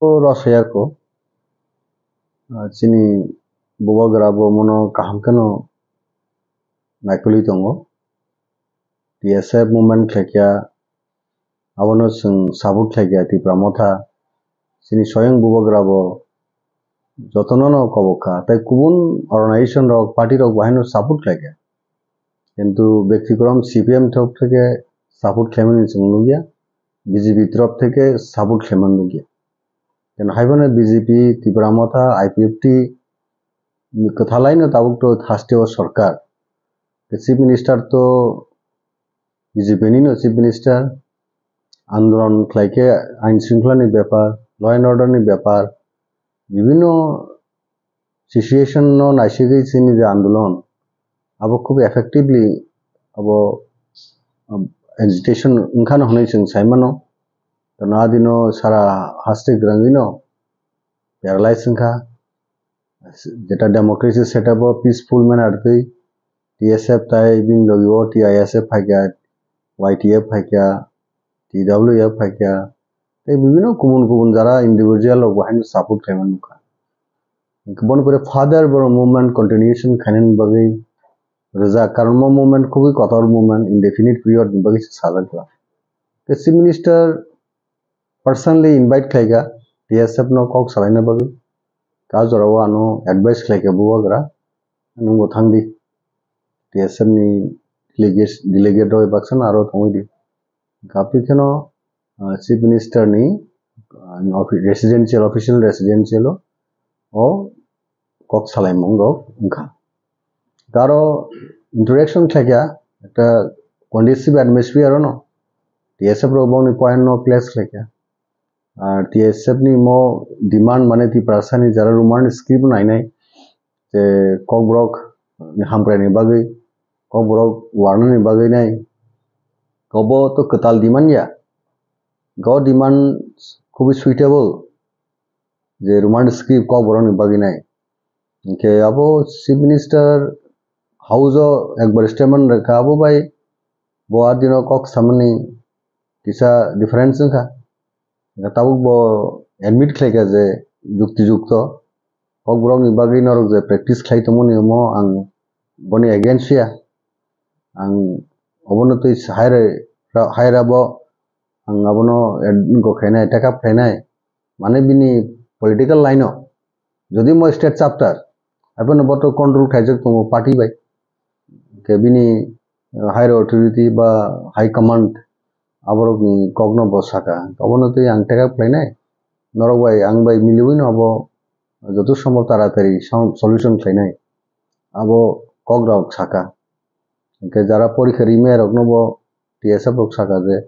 Rosayako chini bubagrabo mono kahamkano naikuli tongo TSF movement khaikya abono sung sabut khaikya ti pramotha chini soyang bubagrabo jotonono koboka tai kubun organization rok party rok bahino sabut khaikya কিন্তু ব্যক্তিক্রম CPM তরফ থেকে support খেমেন চুংলুগিয়া BJP তরফ থেকে support খেমেন লুগিয়া কেন হাইবনে BJP Tripura Motha IPFT কথালাইনো তাবুক তো থাস্তে ও সরকার chief minister তো BJP নিনো chief minister আন্দোলন খাইকে আইন শৃঙ্খলানি ব্যাপার ল এন্ড অর্ডারনি ব্যাপার বিভিন্ন সিচুয়েশন নাইসিগै চিনি যে আন্দোলন अब खूब effectively अब agitation उनखान होने चंग साइमनो तो ना दिनो सारा हास्टे ग्रंगिनो पैरालाइज संखा जेटा डेमोक्रेसी सेटअप पीसफुल मैनर पे टीएसएफ ताई बिन लोगो टीआईएसएफ फाइका वाईटीएफ फाइका टीडब्ल्यूएफ फाइका ते विभिन्न कुबुन जरा इंडिविजुअल लोग वहां सपोर्ट खाइमन नुका बन करे फादर बर मूवमेंट कंटिन्यूएशन खानेन बगै रजा कारण मूवमेंट खूब कठोर मूवमेंट इंडेफिनिट पीरियड बगै साजा तो चीफ मिनिस्टर पर्सनली इनवाइट खाइगा टीएसएफ नो कॉक सलाइना बगै का जराव आनो एडवाइस खाइगा बुवाग्रा नुंगो थांदी टीएसएफ नि डिलीगेट होय बाक्सन आरो थंगैदि कापिखनो चीफ मिनिस्टर नि रेसिडेंशियल ऑफिशियल रेसिडेंशियल ओ कॉक सलाइमंग रो उनखा कारो इंटरेक्शन खाइगा একটা কন্ডিসিভ অ্যাটমসফিয়ার নো টিএসএফ रो बौनी पॉइंट नो प्लेस खाइगा আর টিএসএফ नि मो डिमांड माने ती प्रासानि जरा रुमान स्क्रिप्ट नायनाय जे ककब्रक हामप्रायनि बागै ककब्रक वारननि बागै नाय कबो तो कताल डिमांड या गो डिमांड खूब सुइटेबल जे रुमान स्क्रिप्ट ककब्रकनि बागै नाय के अबो चीफ मिनिस्टर हाउसो एकबार स्टेटमेंट रखा अबो भाई बोआ दिनो कक सामने किसा डिफरेंस का ताबुक बो एडमिट खाइगा जे जुक्ति जुक्त कक ब्रक नि बागै नरक जे प्रेक्टिस खाइतमनि मो आं बनि अगेंस्ट या आं अबनो तो हायराबो आं अबनो गो खाइनाय टेकअप खाइनाय माने बिनि पॉलिटिकल लाइनो जदि मो स्टेट चैप्टर अपन बतो कंट्रोल खाइजक तो पार्टी बाय के बिनि हायर अथॉरिटी बा हाई कमांड आबरकनि कगनो बसाका अबनो तो आं टेकअप खाइनाय नरक बाय आं बाय मिलिबैनो अबो जत सम्भव तारातारि सॉल्यूशन खाइनाय अबो कगराव साका के जरा परीक्षा रिमे रखनबो टीएसएफ रक साका जे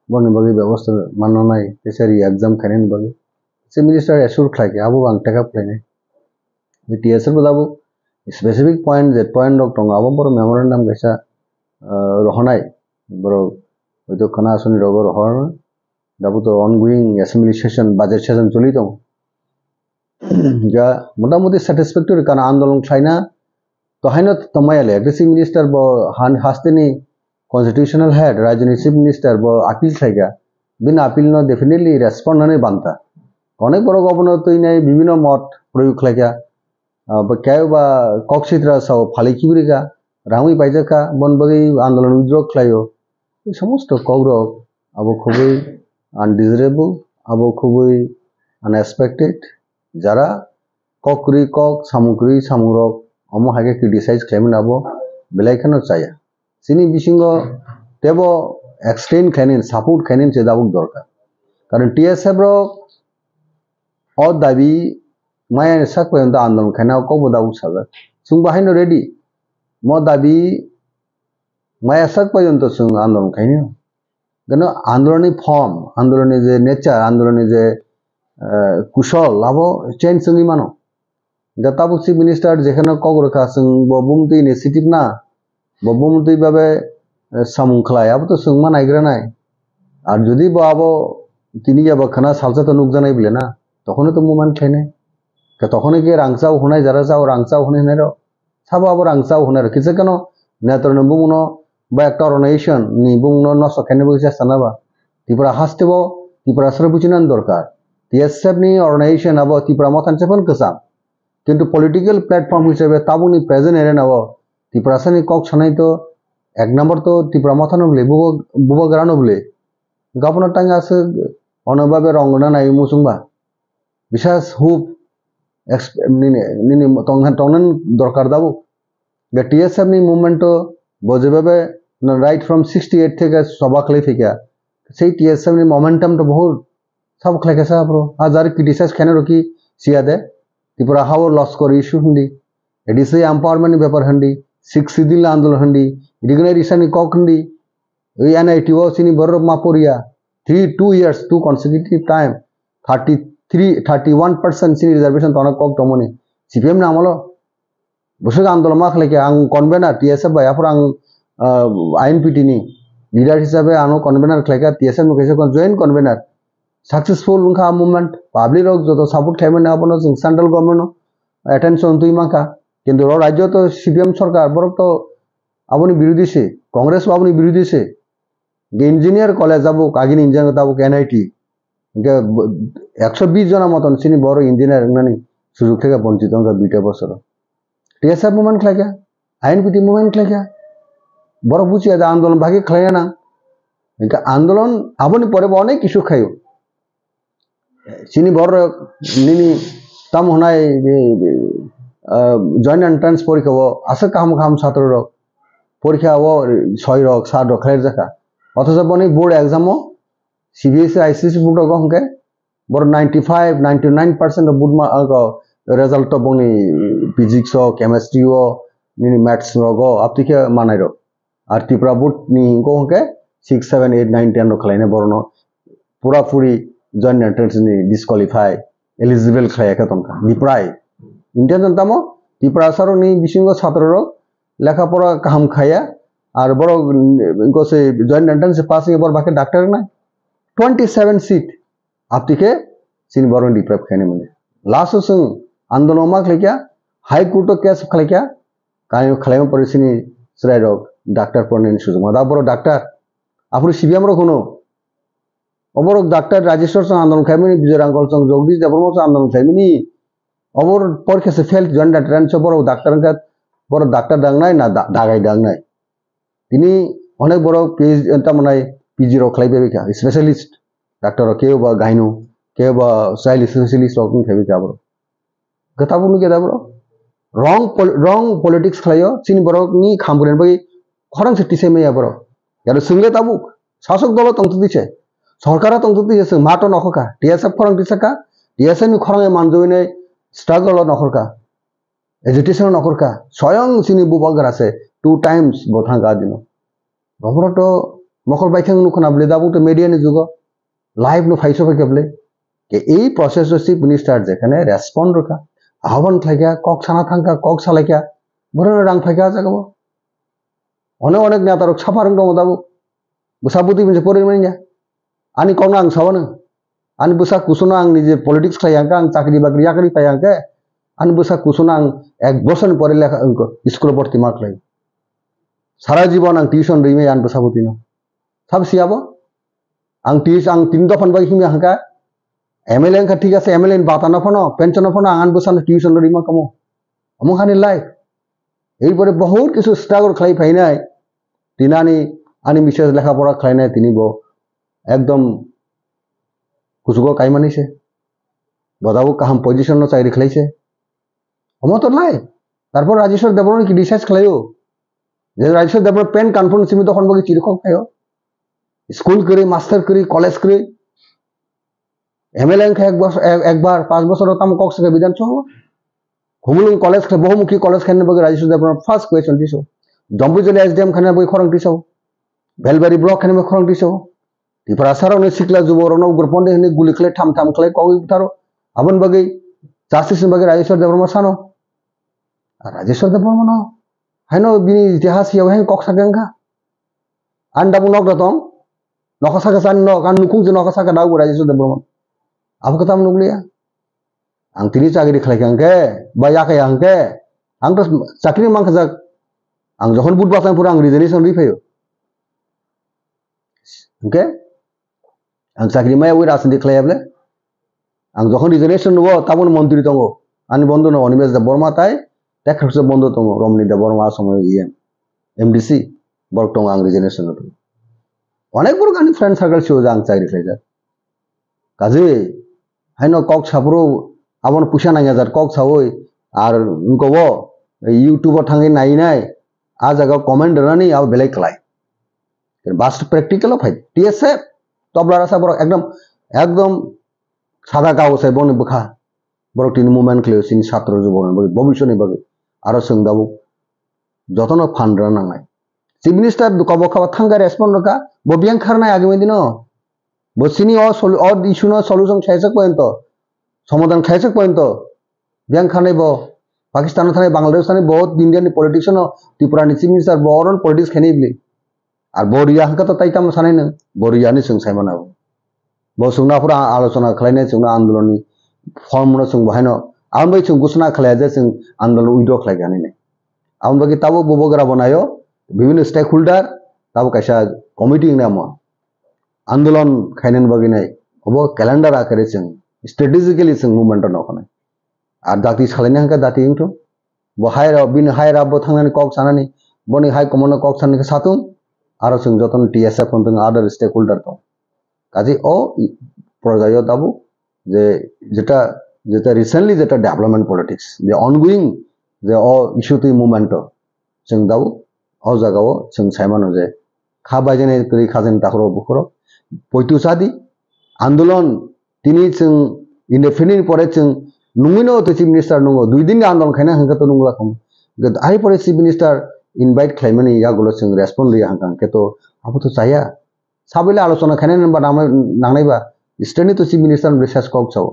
बनि बगै व्यवस्था माननाय तेसरी एग्जाम खाइनाय बगै चीफ मिनिस्टर एश्योर खाइके अबो आं टेकअप खाइनाय टीएसएफ दाबो स्पेसिफिक पॉइंट जे पॉइंट रक दं अबो बर मेमोरेंडम गैसा रहनाय बर हयतो खोनासनि रग रहन दाबो तो ongoing assembly session budget session चलि दं जा मोटामोटी सैटिस्फैक्टरी काना आंदोलन खाइना तो हाइनो तमायाले चीफ मिनिस्टर बो हास्तेनि कॉन्स्टिट्यूशनल हेड राज्यनि चीफ मिनिस्टर बो अपील खाइगा बिन अपील नो डेफिनेटली रेस्पॉन्ड होने बनता अनेक बड़ गवर्नर तो इनाय विभिन्न मत प्रयोग खाइगा बा कक्सित्रा साव फालिकिब्रिगा रामी पाइजाका बन बगै आंदोलन विद्रोह खायो समस्त कग्रक अब खुबै अनडिजरेबल अब खुबै अनएक्सपेक्टेड जरा ककरी कक सामुक्री सामुरक अमो हागे क्रिटिसाइज खाइमन अब बेलायखनो चाया सिनि बिसिंगो तेबो एक्सटेंड खाइनेन सपोर्ट खाइनेन से दाबुक दरकार कारण टीएसएफ रो ओ दाबी माया साक पयंत आंदोलन खाइना कबो दाबुक साजा सुं बाहायनो रेडी मो दाबी माया साक पयंत सुं आंदोलन खाइनो गनो आंदोलननि फॉर्म आंदोलननि जे नेचार आंदोलननि जे कुशल लाबो चेंज संगी मानो गताबुक चीफ मिनिस्टर जेखनो कगरखा सुं बबुमति इनिशिएटिव ना बबुमति बाबे सामुखलाय अब तो सुंमा नायग्रानाय আর যদি বাবো তিনি যাবা খানা সালসা তো নুক জানাই বলে না তখন তো মুভমেন্ট খাইনে তখন কি রাংসাও হনাই যারা যাও রাংসাও হনাই নেরো সাবো আবার রাংসাও হনার কিছু কেন নেতরন বুমনো বা একটা অর্গানাইজেশন নি বুমনো নস খাইনে বইছে সানাবা ত্রিপুরা হাসতেবো ত্রিপুরা সরে বুঝিনান দরকার TSF ni organization abo Tripura matan sepon kesam কিন্তু পলিটিক্যাল প্ল্যাটফর্ম হিসেবে তাবুনি প্রেজেন্ট এরে নাও ত্রিপুরা সানি কক সানাই তো এক নম্বর তো ত্রিপুরা মথানো বলে বুবো গ্রানো বলে গাপনার টাঙ্গা আছে অনভাবে রঙ্গনা নাই মুসুংবা বিশেষ হুপ নিনি টংনান দরকার দাবো TSF ni মুভমেন্ট তো বজেভাবে রাইট ফ্রম 68 থেকে সবাকলে থেকে সেই TSF ni মোমেন্টাম তো বহুত সব খেলে সাবরো হাজার ক্রিটিসাইজ কেন রকি সিয়া দে Tripura how loss kori issue hundi. Edisi empowerment paper hundi. 6 sidil andol hundi. Recognition ni kok hundi. NIT was in Borro Mapuria. 2 years, 2 consecutive time. 31% sini reservation tona kok tomoni. CPM na amalo. Busuk andol mak leke ang convener TSF by apur ang INPT ni. Leader hisabe ano convener leke TSF no kese kon join convener. Successful उनका movement public लोग जो तो support खाई में ना बनो central government attention तुई मांका किंतु राज्य तो CPM सरकार बरक तो अपनी विरोधी से कांग्रेस अपनी विरोधी से इंजीनियर कॉलेज अब आगे इंजीनियर तब NIT इनके 120 जना मतन सिनी बड़ो इंजीनियर नहीं सुजुग थे वंचित उनका 2 बছর TSF मूवमेंट खेला क्या INPT मूवमेंट खेला क्या बड़ो पूछिए आंदोलन भागी खेला ना इनका आंदोलन अपनी पर अनेक इशू खाई Sini bor nini tam honai joint entrance porikha wo asa kam ছাত্র rok porikha wo 6 rok 7 rok khair jaka othoja boni board exam o CBSE ICSE board ko hongke bor 95 99% of board ma result to boni physics o chemistry o nini maths ro aptike manai ro ar Tripura board ni ko hongke 6 7 8 9 10 ro khlaine borno pura puri joint entrance ni disqualify eligible khaya ka tonka diprai Indian tamo Tripura saro ni bisingo chhatro rok lekha pora kaham khaya ar boro ko se joint entrance pass ni bor baki doctor na 27 seat aptike sin boro deprive khane mane last sung andolon ma khlekya high court o case khlekya kai khlaim porisini srai rok doctor ponen sujug ma da boro doctor apuri CPM ro kono অবরক doctor Rajeshwar সং আন্দোলন খাইমিনি বিজয়রাঙ্গল সং জগদীশ দেববর্মা সং আন্দোলন খাইমিনি অবর পরীক্ষা ফেল জয়েন্ট এন্ট্রান্স বড় ডাক্তার বড় ডাক্তার ডাংনাই না দাগাই ডাংনাই তিনি অনেক বড় PhD তামানাই PG র খাইবে বিকা স্পেশালিস্ট ডাক্তার কেউ বা গাইনো কেউ বা চাইল্ড স্পেশালিস্ট রকম খাইবে বড় কথা বুনু কে দাবড় রং পলিটিক্স খাইও চিনি বড় নি খামবুরেন বই খরং সেটিসে মেয়া বড় यार सुंगले ताबुक शासक दल तंतु दिसे सरकार तंतु दिसे माटो नखका TSF खरं दिसका TSF नि खरं मानजोइने स्ट्रगल नखरका एजुकेशन नखरका स्वयं सिनि बुबगर আছে 2 टाइम्स बथांगा दिनो बमरतो मखर बाइथां नुखना बले दाबु तो मीडिया नि जुग लाइव नु फाइसो फेकेबले के এই প্রসেস চিফ মিনিস্টার যেখানে রেসপন্ড রকা আহ্বান থাকা কক ছানা থাকা কক সালাইকা বড় রাং ফাইকা জাগাবো অনেক নেতারক সাফারং দङ दाबु बुसाबुति मोनसे परिमानिया आनि कौन आं सावनो आनि बुसा कुसुना आं निजे पलिटिक्स खायांका आं चाकरी बाकरी याकरी पायांके आनि बुसा कुसुना आं 1 বছর পরে লেখा स्कूल भर्ती माखलाई सारा जीवन आं टिउशन रइमे आन बुसाबुति न साब सियाबो आं 3 दफान बागि हिमे हांका MLA का ठीक আছে MLA बाताना फनो पेंशन फनो आं बुसानो टिउशन रइमा कमो अमो खानि लाइफ এইপরে বহুত কিছু স্ট্রাগল খাই ফাইনাই তিনানি আনি বিশেষ লেখাপড়া খাইনাই তিনিব একদম কুসুগো কাইমানিছে বদাবু কাহাম পজিশন ন চাকরি খাইছে অমত নাই তারপর রাজেশ্বর দেববর্মা কি ডিসাইড খাইও যে রাজেশ্বর দেববর্মা পেন কনফারেন্স সীমিত তখন বগি চিরকম খাইও স্কুল করে মাস্টার করে কলেজ করে MLA খাই একবার 5 বছর তাম কক্সকে বিধানসভা हुमुलुंग कॉलेज के बहुमुखी कॉलेज खाने बगे राजेश्वर देवबर्मा फर्स्ट क्वेश्चन दिसो जम्बुजली SDM खाने बगे खरं दिसो बेलबारी ब्लॉक खाने बगे खरं दिसो त्रिपुरा सारावने सिकला जुबरनो उग्रपंदे हने गुली खले ठाम खले कवि थारो अबन बगे जास्टिस बगे राजेश्वर देवबर्मा सानो राजेश्वर देवबर्मा न हाइनो बिनि इतिहास याव हें कक्सागंगा आन्दाबु नगरतम नखसागा सान न कान नुकुं जे नखसागा दाउ राजेश्वर देवबर्मा अब कथाम नुगलिया आं तिनि चाकरि खालायखांके बा याखायांके आं तो चाकरि मांखाजाक आं जखन बुध बासांपुर आं रिजर्वेशन रिफायो ओके आं चाकरि माया वे राजनीति खालायाबले आं जखन रिजर्वेशन नुबो ताबन मन्त्री दङ आंनि बन्धु न अनिमेश देव बर्मा ताई देखा बन्धु दङ रमनी देव बर्मा आसाम एमडीसी बरक दङ आं रिजर्वेशन नुदों अनेक बरक आंनि फ्रेंड सार्कल सिव आं चाकरि खालायजा गाज्रि हायनो कक साब्रो आबन पुसा नाङा जार कक सावै आर उनखौबो यूट्यूबर थाङै नायनाय आ जायगा कमेन्ट दोननानै आव बेलेग खालाय बास्ट प्रेक्टिकल फाइ टीएसएफ तबला रासा बरक एकदम सादा कागज बने बखा बरक तीन मुवमेन्ट खालायो सिनि छात्र जुबन बगे भविष्यनि बगे आरो सोंदाबो जतन फान्ड नांनाय चीफ मिनिस्टर कब खब थांगा रेस्पन्ड रखा बबियां खारनाय आगे दिनो बसिनी और इशू न सॉल्यूशन खायसक पॉइंट समाधान खायसक पॉइंट बियां खारनाय बो पाकिस्तान थानाय बांग्लादेश थानाय बहुत Indian politician Tripura chief minister बरन पॉलिटिक्स खेने बिले और बोरिया हंका तो ताइताम सानाय न बोरिया नि सों सायमाना बो सोंनाफोरा आलोचना खालायनाय सोंना आंदोलननि फर्म न सों बहायनो आं बै सों घोषणा खालाया जे सों आंदोलन उइड्र खालायगानै ने आं बगे ताबो बबगरा बनायो विभिन्न स्टेक होल्डर ताबो कैसा कमिटी नाम आंदोलन खायनन बगे नै अब कैलेंडर आकारे जों स्ट्रेटेजिकली जों मूवमेंट न खानाय आर दाति खालायनो हंका दाति इंथ बहाय बिन हाय राबो थांनानै कक सानानै बनि हाय कमन कक सानानै सातुं आरो जों जतन टीएसएफ होनदों आदार स्टेक होल्डर दं काजे ओ प्रजायो दाबो जे जेटा जेटा रिसेंटली जेटा डेवलपमेंट पॉलिटिक्स जे ऑनगोइंग जे ओ इशू तो मूवमेंट जों दाबो ओ जागाव जों सायमानो जे खाबायजने करि खाजन ताखरो बुखरो पयतु सादि आंदोलन तिनि जों इंडेफिनिट परे जों नुङिनो तो चीफ मिनिस्टर नंगो दुइ दिन आंदोलन खायना हंका तो नंगला खम आइ परे चीफ मिनिस्टर इनवाइट खालामनानै यागुलो जों रेस्पन्ड लिया हंका के तो अब तो चाया साबैले आलोचना खायना नबा नांनायबा स्टेटनि तो चीफ मिनिस्टर रिसार्च कक चाव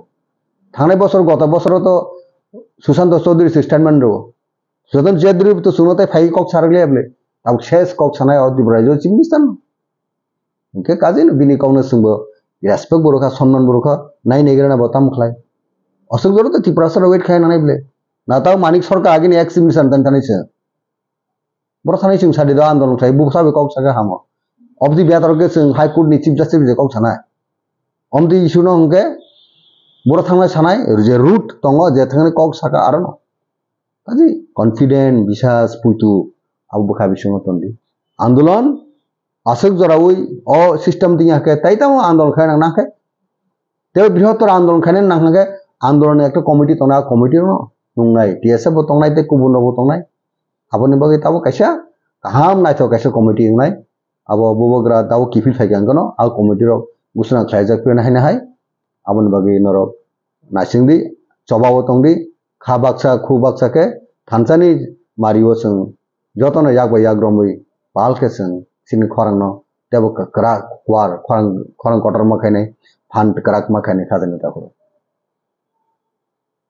थांनाय बছर गत बছर तो सुशांत चौधरी स्टेटमेंट रो जतन जेद्री तो सुनते फाइ कक सारगले अबले अब शेष कक सानाय और दिब्राइजो चीफ मिनिस्टर इनके काजे न बिनि कौनो सोंबो रेस्पेक्ट बरखा सम्मान बरखा नाय नेगरना बताम खलाय असल गरो तो त्रिपुरा सर वेट खाय नानाय बले नाताव मानिक सरकार आगे एक चीफ मिनिस्टर तन थानाय छ बर थानाय जों सादि दा आंदोलन खाय बुसा बे कक सागा हामो अबदि बेतर के जों हाई कोर्ट नि चीफ जस्टिस जे कक सानाय अमदि इशू न हंके बर थांनाय सानाय जे रूट दङ जे थांनाय कक सागा आरो न काजे कॉन्फिडेंट विश्वास पुतु अब बखा बिसंग तंदि आंदोलन आसक जरावै ओ सिस्टम दिया के ताइताम आंदोलन खाय नांनाखे ते बृहत्तर आंदोलन खायन नांनाखे आंदोलन एक कमिटी तना कमिटी न नुंनाय टीएसएफ बो तंनाय ते कुबुन बो तंनाय आबनि बगे ताबो कैसा गाहाम नायथो कैसा कमिटी इंनाय अब बबग्रा दाव किफिल फायगांगनो आ कमिटी रो घोषणा खायजाक पेन हायना हाय आबनि बगे नरो नासिंदि चबाव तंदि खा बाक्सा खु बाक्सा के थानसानि मारियो जों जतन याग याग्रमै पालके जों सिनि खरंनो तेबो करा वार खरं खरं कटर मखायनाय फान्ड कराक मखायनाय खाजन ताखो